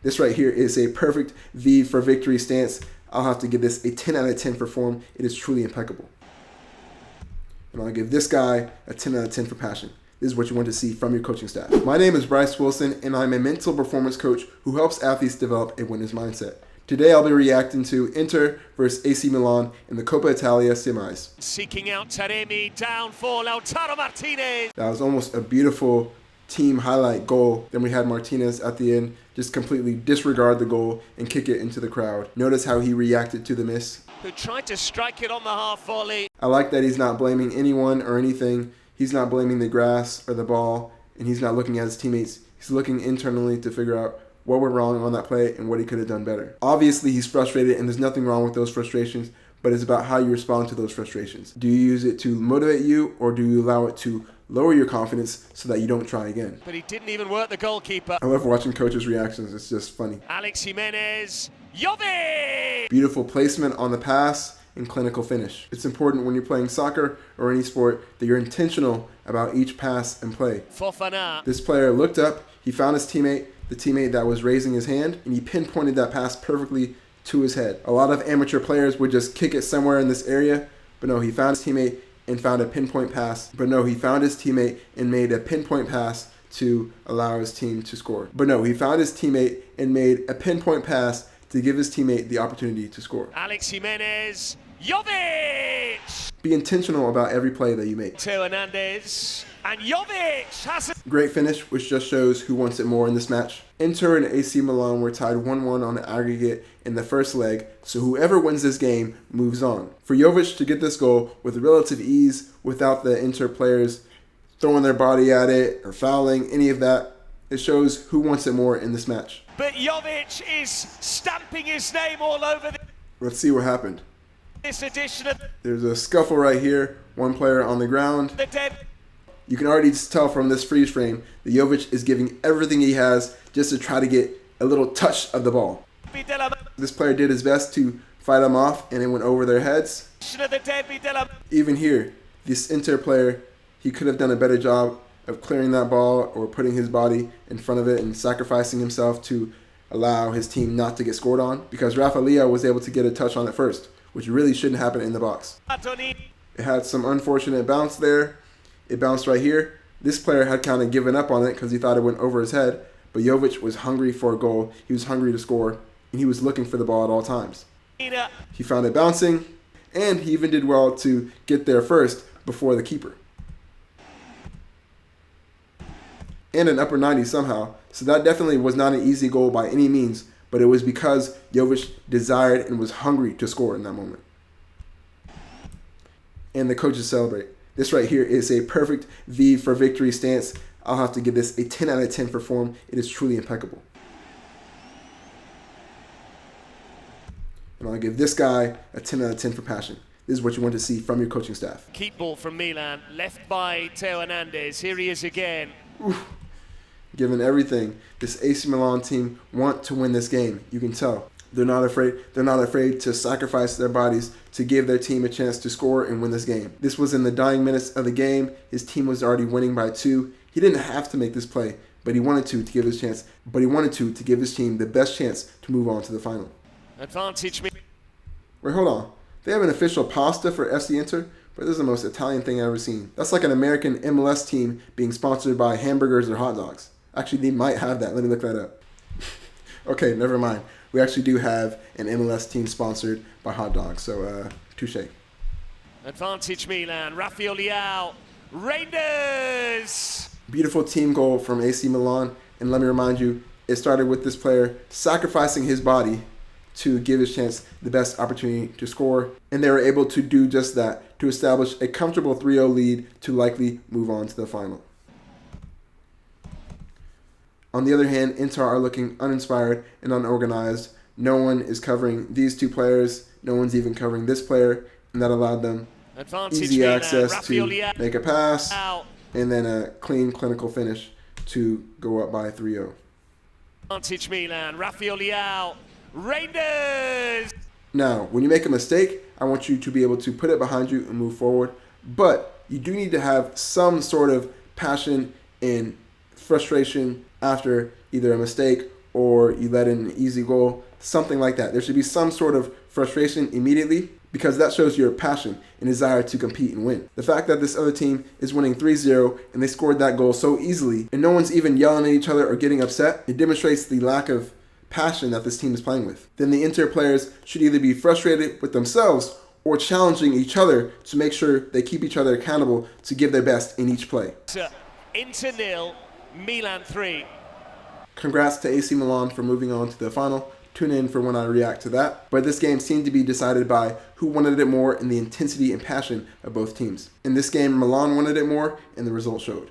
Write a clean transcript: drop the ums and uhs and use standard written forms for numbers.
This right here is a perfect V for victory stance. I'll have to give this a 10 out of 10 for form. It is truly impeccable. And I'll give this guy a 10 out of 10 for passion. This is what you want to see from your coaching staff. My name is Bryce Wilson, and I'm a mental performance coach who helps athletes develop a winner's mindset. Today I'll be reacting to Inter versus AC Milan in the Coppa Italia semis. Seeking out Taremi, down for Lautaro Martinez. That was almost a beautiful team highlight goal. Then we had Martinez at the end just completely disregard the goal and kick it into the crowd. Notice how he reacted to the miss. Who tried to strike it on the half volley. I like that he's not blaming anyone or anything. He's not blaming the grass or the ball, and he's not looking at his teammates. He's looking internally to figure out what went wrong on that play and what he could have done better. Obviously, he's frustrated, and there's nothing wrong with those frustrations, but it's about how you respond to those frustrations. Do you use it to motivate you, or do you allow it to lower your confidence so that you don't try again? But he didn't even work the goalkeeper. I love watching coaches' reactions. It's just funny. Alex Jimenez, Jovic! Beautiful placement on the pass and clinical finish. It's important when you're playing soccer or any sport that you're intentional about each pass and play. Fofana. This player looked up, he found his teammate, the teammate that was raising his hand, and he pinpointed that pass perfectly to his head. A lot of amateur players would just kick it somewhere in this area, but no, he found his teammate and found a pinpoint pass. But no, he found his teammate and made a pinpoint pass to allow his team to score. But no, he found his teammate and made a pinpoint pass to give his teammate the opportunity to score. Alex Jimenez, Jovic! Be intentional about every play that you make. Theo Hernandez, and Jovic has it. Great finish, which just shows who wants it more in this match. Inter and AC Milan were tied 1-1 on the aggregate in the first leg, so whoever wins this game moves on. For Jovic to get this goal with relative ease, without the Inter players throwing their body at it or fouling, any of that, it shows who wants it more in this match. But Jovic is stamping his name all over Let's see what happened. this edition of There's a scuffle right here, one player on the ground. the Dead. You can already tell from this freeze frame that Jovic is giving everything he has just to try to get a little touch of the ball. This player did his best to fight him off, and it went over their heads. Even here, this Inter player, he could have done a better job of clearing that ball or putting his body in front of it and sacrificing himself to allow his team not to get scored on, because Rafa Leao was able to get a touch on it first, which really shouldn't happen in the box. It had some unfortunate bounce there. It bounced right here. This player had kind of given up on it because he thought it went over his head, but Jovic was hungry for a goal. He was hungry to score, and he was looking for the ball at all times. He found it bouncing, and he even did well to get there first before the keeper. And an upper 90 somehow. So that definitely was not an easy goal by any means, but it was because Jovic desired and was hungry to score in that moment. And the coaches celebrate. This right here is a perfect V for victory stance. I'll have to give this a 10 out of 10 for form. It is truly impeccable. And I'll give this guy a 10 out of 10 for passion. This is what you want to see from your coaching staff. Keep ball from Milan, left by Theo Hernandez. Here he is again. Oof. Given everything, this AC Milan team want to win this game. You can tell. They're not afraid. They're not afraid to sacrifice their bodies to give their team a chance to score and win this game. This was in the dying minutes of the game. His team was already winning by 2. He didn't have to make this play, but he wanted to give his chance. But he wanted to give his team the best chance to move on to the final. Advantage me. Wait, hold on. They have an official pasta for FC Inter, but this is the most Italian thing I've ever seen. That's like an American MLS team being sponsored by hamburgers or hot dogs. Actually, they might have that. Let me look that up. Okay, never mind. We actually do have an MLS team sponsored by hot dogs, so touche. Advantage Milan, Rafael Leao, Rangers! Beautiful team goal from AC Milan, and let me remind you, it started with this player sacrificing his body to give his chance the best opportunity to score, and they were able to do just that, to establish a comfortable 3-0 lead to likely move on to the final. On the other hand, Inter are looking uninspired and unorganized. No one is covering these two players. No one's even covering this player, and that allowed them easy access to make a pass and then a clean clinical finish to go up by 3-0. Advantage Milan, Rafael Leao, Rangers! Now, when you make a mistake, I want you to be able to put it behind you and move forward, but you do need to have some sort of passion and frustration after either a mistake or you let in an easy goal, something like that. There should be some sort of frustration immediately, because that shows your passion and desire to compete and win. The fact that this other team is winning 3-0 and they scored that goal so easily and no one's even yelling at each other or getting upset, it demonstrates the lack of passion that this team is playing with. Then the Inter players should either be frustrated with themselves or challenging each other to make sure they keep each other accountable to give their best in each play. Inter 0, Milan 3. Congrats to AC Milan for moving on to the final. Tune in for when I react to that. But this game seemed to be decided by who wanted it more and the intensity and passion of both teams. In this game, Milan wanted it more, and the result showed.